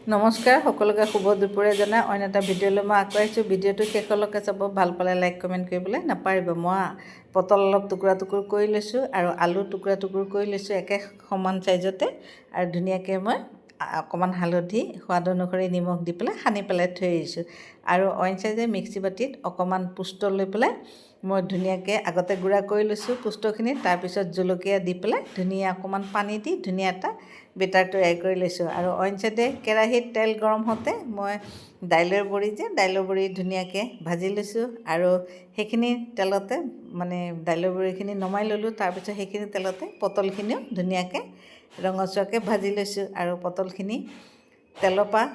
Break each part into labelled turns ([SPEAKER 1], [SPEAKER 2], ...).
[SPEAKER 1] নমস্কাৰ, সকলোকে শুভ দুপৰীয়া জনাই অন্য এটা ভিডিঅ'লৈ মই আকৌ আহিছোঁ। ভিডিঅ'টো শেষলৈকে চাব, ভাল পালে লাইক কমেণ্ট কৰিবলৈ নাপাহৰিব। মই পটল অলপ টুকুৰা টুকুৰ কৰি লৈছোঁ আৰু আলু টুকুৰা টুকুৰ কৰি লৈছোঁ একে সমান চাইজতে, আৰু ধুনীয়াকৈ মই অকণমান হালধি সোৱাদ অনুসৰি নিমখ দি পেলাই সানি পেলাই থৈ আহিছোঁ। আৰু অইন চাইজে মিক্সি বাতিত অকণমান পোস্ত লৈ পেলাই মই ধুনীয়াকৈ আগতে গুড়া কৰি লৈছোঁ পোস্তখিনি, তাৰপিছত জলকীয়া দি পেলাই ধুনীয়া অকণমান পানী দি ধুনীয়া এটা বেটাৰ তৈয়াৰ কৰি লৈছোঁ। আৰু অইন চাইডে কেৰাহীত তেল গৰম হওঁতে মই দাইলৰ বড়ি ধুনীয়াকৈ ভাজি লৈছোঁ, আৰু সেইখিনি তেলতে মানে দাইলৰ বড়িখিনি নমাই ল'লোঁ। তাৰপিছত সেইখিনি তেলতে পটলখিনিও ধুনীয়াকৈ ৰঙচুৱাকৈ ভাজি লৈছোঁ, আৰু পটলখিনি তেলৰ পৰা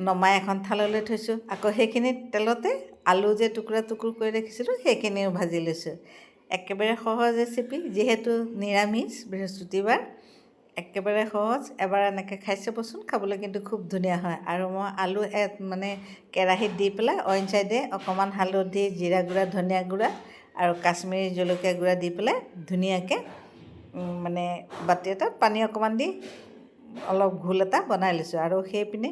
[SPEAKER 1] নমাই এখন থাললৈ থৈছোঁ। আকৌ সেইখিনি তেলতে আলু যে টুকুৰা টুকুৰ কৰি ৰাখিছিলোঁ সেইখিনিও ভাজি লৈছোঁ। একেবাৰে সহজ ৰেচিপি, যিহেতু নিৰামিষ বৃহস্পতিবাৰ, একেবাৰে সহজ। এবাৰ এনেকৈ খাই চাবচোন, খাবলৈ কিন্তু খুব ধুনীয়া হয়। আৰু মই আলু মানে কেৰাহীত দি পেলাই অইন চাইডে অকণমান হালধি, জিৰা গুড়া, ধনিয়া গুড়া আৰু কাশ্মীৰী জলকীয়া গুড়া দি পেলাই ধুনীয়াকৈ মানে বাতি এটাত পানী অকণমান দি অলপ ঘোল এটা বনাই লৈছোঁ। আৰু সেইপিনে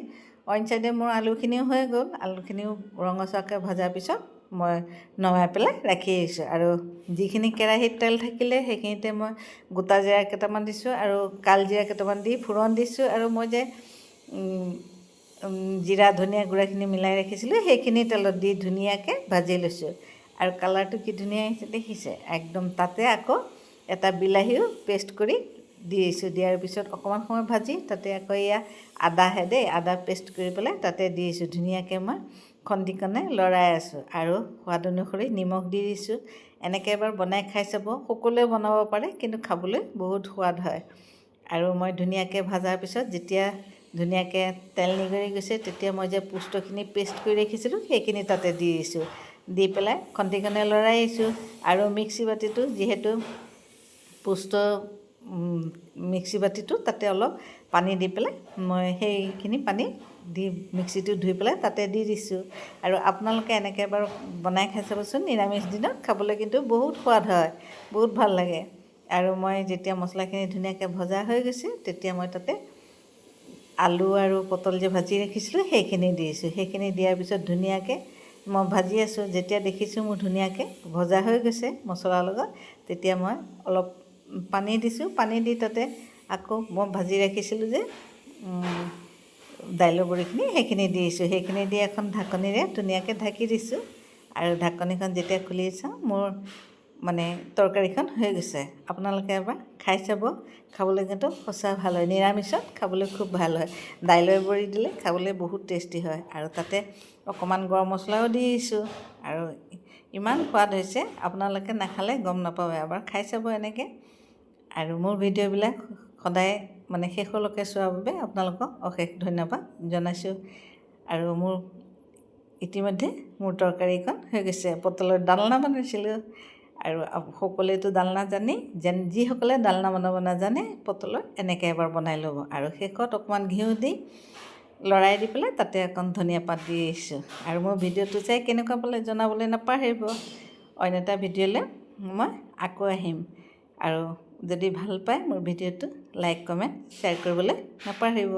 [SPEAKER 1] অইন চাইডে মোৰ আলুখিনিও হৈ গ'ল। আলুখিনিও ৰঙচুৱাকৈ ভজাৰ পিছত মই নমাই পেলাই ৰাখি আহিছোঁ। আৰু যিখিনি কেৰাহীত তেল থাকিলে সেইখিনিতে মই গোটা জিৰা কেইটামান দিছোঁ আৰু কালজিৰা কেইটামান দি ফোৰণ দিছোঁ। আৰু মই যে জিৰা ধনিয়া গুড়াখিনি মিলাই ৰাখিছিলোঁ সেইখিনি তেলত দি ধুনীয়াকৈ ভাজি লৈছোঁ। আৰু কালাৰটো কি ধুনীয়া আহিছে দেখিছে একদম। তাতে আকৌ এটা বিলাহীও পেষ্ট কৰি দি দিছোঁ। দিয়াৰ পিছত অকণমান সময় ভাজি তাতে আকৌ এয়া আদা পেষ্ট কৰি পেলাই তাতে দি দিছোঁ। ধুনীয়াকৈ মই খন্তিকনে লৰাই আছোঁ আৰু সোৱাদ অনুসৰি নিমখ দি দিছোঁ। এনেকৈ এবাৰ বনাই খাই চাব, সকলোৱে বনাব পাৰে কিন্তু খাবলৈ বহুত সোৱাদ হয়। আৰু মই ধুনীয়াকৈ ভজাৰ পিছত যেতিয়া ধুনীয়াকৈ তেল নিগৰি গৈছে তেতিয়া মই যে পোস্তখিনি পেষ্ট কৰি ৰাখিছিলোঁ সেইখিনি তাতে দি দিছোঁ। দি পেলাই খন্তিকনে লৰাই আহিছোঁ। আৰু মিক্সি বাতিটো যিহেতু পোস্ত মিক্সি বাতিটো তাতে অলপ পানী দি পেলাই মই সেইখিনি পানী দি মিক্সিটো ধুই পেলাই তাতে দি দিছোঁ। আৰু আপোনালোকে এনেকৈ এবাৰ বনাই খাই চাবচোন, নিৰামিষ দিনত খাবলৈ কিন্তু বহুত সোৱাদ হয়, বহুত ভাল লাগে। আৰু মই যেতিয়া মছলাখিনি ধুনীয়াকৈ ভজা হৈ গৈছে তেতিয়া মই তাতে আলু আৰু পটল যে ভাজি ৰাখিছিলোঁ সেইখিনি দি দিছোঁ। সেইখিনি দিয়াৰ পিছত ধুনীয়াকৈ মই ভাজি আছোঁ। যেতিয়া দেখিছোঁ মোৰ ধুনীয়াকৈ ভজা হৈ গৈছে মছলাৰ লগত, তেতিয়া মই অলপ পানী দিছোঁ। পানী দি তাতে আকৌ মই ভাজি ৰাখিছিলোঁ যে দাইলৰ বড়িখিনি সেইখিনি দি দিছোঁ। সেইখিনি দি এখন ঢাকনিৰে ধুনীয়াকৈ ঢাকি দিছোঁ। আৰু ঢাকনিখন যেতিয়া খুলি চাওঁ মোৰ মানে তৰকাৰীখন হৈ গৈছে। আপোনালোকে এবাৰ খাই চাব, খাবলৈ কিন্তু সঁচা ভাল হয়। নিৰামিষত খাবলৈ খুব ভাল হয়। দাইলৰ বড়ি দিলে খাবলৈ বহুত টেষ্টি হয়। আৰু তাতে অকণমান গৰম মছলাও দি দিছোঁ। আৰু ইমান সোৱাদ হৈছে, আপোনালোকে নাখালে গম নাপাব। এবাৰ খাই চাব এনেকৈ। আৰু মোৰ ভিডিঅ'বিলাক সদায় মানে শেষলৈকে চোৱাৰ বাবে আপোনালোকক অশেষ ধন্যবাদ জনাইছোঁ। আৰু মোৰ ইতিমধ্যে মোৰ তৰকাৰীখন হৈ গৈছে। পটলৰ ডালনা বনাইছিলোঁ, আৰু সকলোৱেতো ডালনা জানেই। যিসকলে ডালনা বনাব নাজানে পটলৰ, এনেকৈ এবাৰ বনাই ল'ব। আৰু শেষত অকণমান ঘিউ দি লৰাই দি পেলাই তাতে অকণ ধনিয়া পাত দি দিছোঁ। আৰু মোৰ ভিডিঅ'টো চাই কেনেকুৱা পালে জনাবলৈ নাপাহৰিব। অইন এটা ভিডিঅ'লৈ মই আকৌ আহিম। আৰু যদি ভাল পায় মোৰ ভিডিঅ'টো লাইক কমেণ্ট শ্বেয়াৰ কৰিবলৈ নাপাহৰিব।